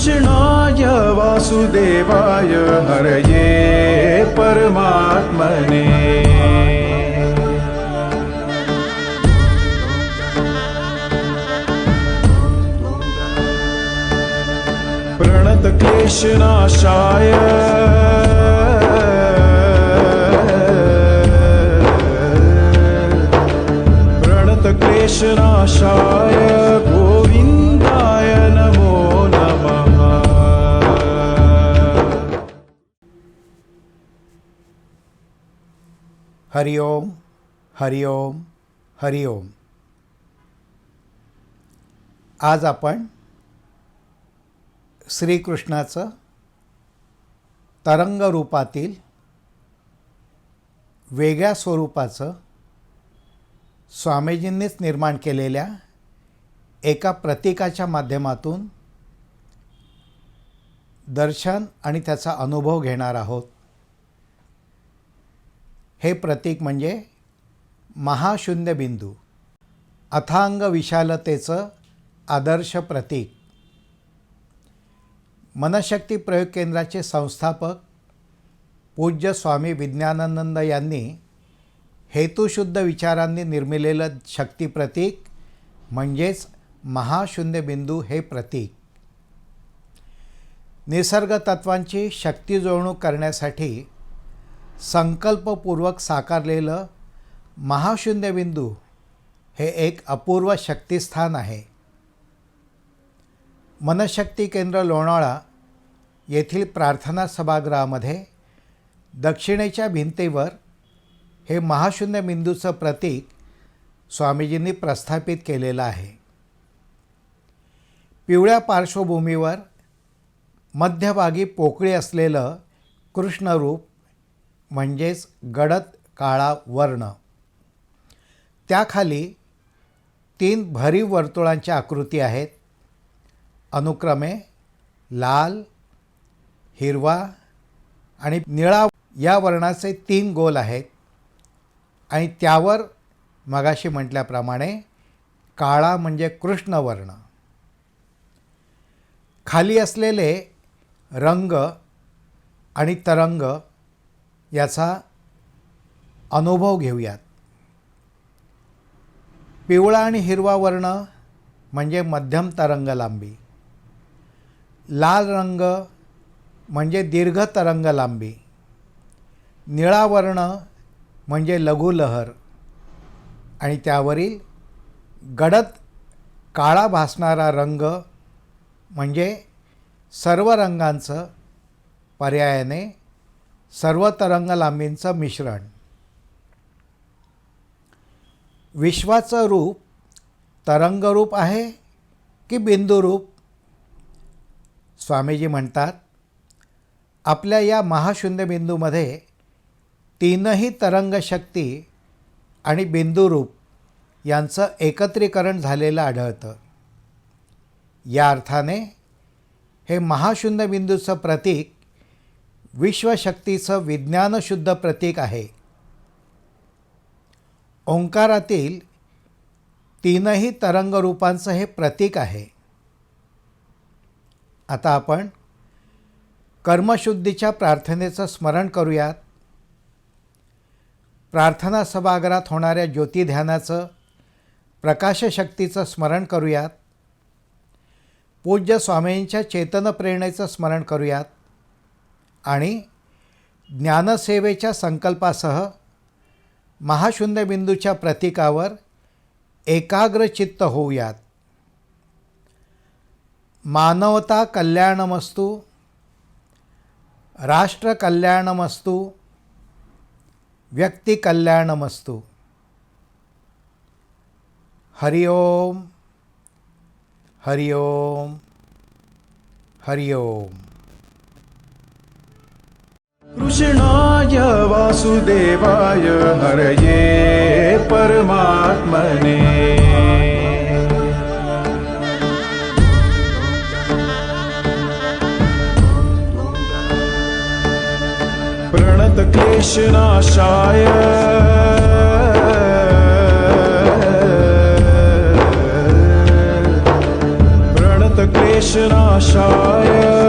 कृष्णाय वासुदेवाय हरये परमात्मने। प्रणतक्लेशनाशाय प्रणतक्लेशनाशाय गोविन्दाय नमो नमः। हरि ओम हरि ओम हरि ओम। आज आपण श्रीकृष्णाचं तरंग रूपातील वेगळ्या स्वरूपाचं स्वामीजींनीच निर्माण केलेल्या एका प्रतीकाच्या माध्यमातून दर्शन आणि त्याचा अनुभव घेणार आहोत। हे प्रतीक म्हणजे महाशून्य बिंदू, अथांग विशालतेचं आदर्श प्रतीक। मनशक्ती प्रयोग केंद्राचे संस्थापक पूज्य स्वामी विज्ञानानंद यांनी हेतुशुद्ध विचारांनी निर्मिलेलं शक्ती प्रतीक म्हणजेच महाशून्य बिंदू हे प्रतीक निसर्ग तत्वांची शक्ती जुळवणूक करण्यासाठी संकल्पपूर्वक साकारलेलं महाशून्य बिंदू हे एक अपूर्व शक्तिस्थान आहे। मनशक्ती केंद्र लोणावळा येथील प्रार्थना सभागृहामध्ये दक्षिणेच्या भिंतीवर हे महाशून्य बिंदूचं प्रतीक स्वामीजींनी प्रस्थापित केलेलं आहे। पिवळ्या पार्श्वभूमीवर मध्यभागी पोकळी असलेलं कृष्णरूप म्हणजेच गडद काळा वर्ण, त्याखाली 3 भरीव वर्तुळांच्या आकृती आहेत। अनुक्रमे लाल, हिरवा आणि निळा या वर्णाचे 3 गोल आहेत आणि त्यावर मगाशी म्हटल्याप्रमाणे काळा म्हणजे कृष्णवर्ण। खाली असलेले रंग आणि तरंग याचा अनुभव घेऊयात। पिवळा आणि हिरवा वर्ण म्हणजे मध्यम तरंग लांबी, लाल रंग म्हणजे दीर्घ तरंग लांबी, निळा वर्ण म्हणजे लघुलहर आणि त्यावरील गडद काळा भासणारा रंग म्हणजे सर्व रंगांचं पर्यायाने सर्व तरंग लांबींचं मिश्रण। विश्वाचं रूप तरंगरूप आहे की बिंदुरूप? स्वामीजी म्हणतात, आपल्या या महाशून्य बिंदूमध्ये 3ही तरंग शक्ती आणि बिंदुरूप यांचं एकत्रीकरण झालेलं आढळतं। या अर्थाने हे महाशून्य बिंदूचं प्रतीक विश्वशक्तीचं विज्ञानशुद्ध प्रतीक आहे। ओंकारातील 3ही तरंगरूपांचं हे प्रतीक आहे। आता आपण कर्मशुद्धीच्या प्रार्थनेचं स्मरण करूयात। प्रार्थना सभागृहात होणाऱ्या ज्योतिध्यानाचं, प्रकाशशक्तीचं स्मरण करूयात। पूज्य स्वामींच्या चेतन प्रेरणेचं स्मरण करूयात आणि ज्ञानसेवेच्या संकल्पासह महाशून्य बिंदूच्या प्रतीकावर एकाग्र चित्त होऊयात। मानवता कल्याणमस्तु, राष्ट्र कल्याणमस्तु, व्यक्ति कल्याणमस्तु। हरि ओम हरि ओम हरि ओम। कृष्णाय वासुदेवाय हरये परमात्मने। प्रणतक्लेशनाशाय प्रणतक्लेशनाशाय क्लेशनाशाय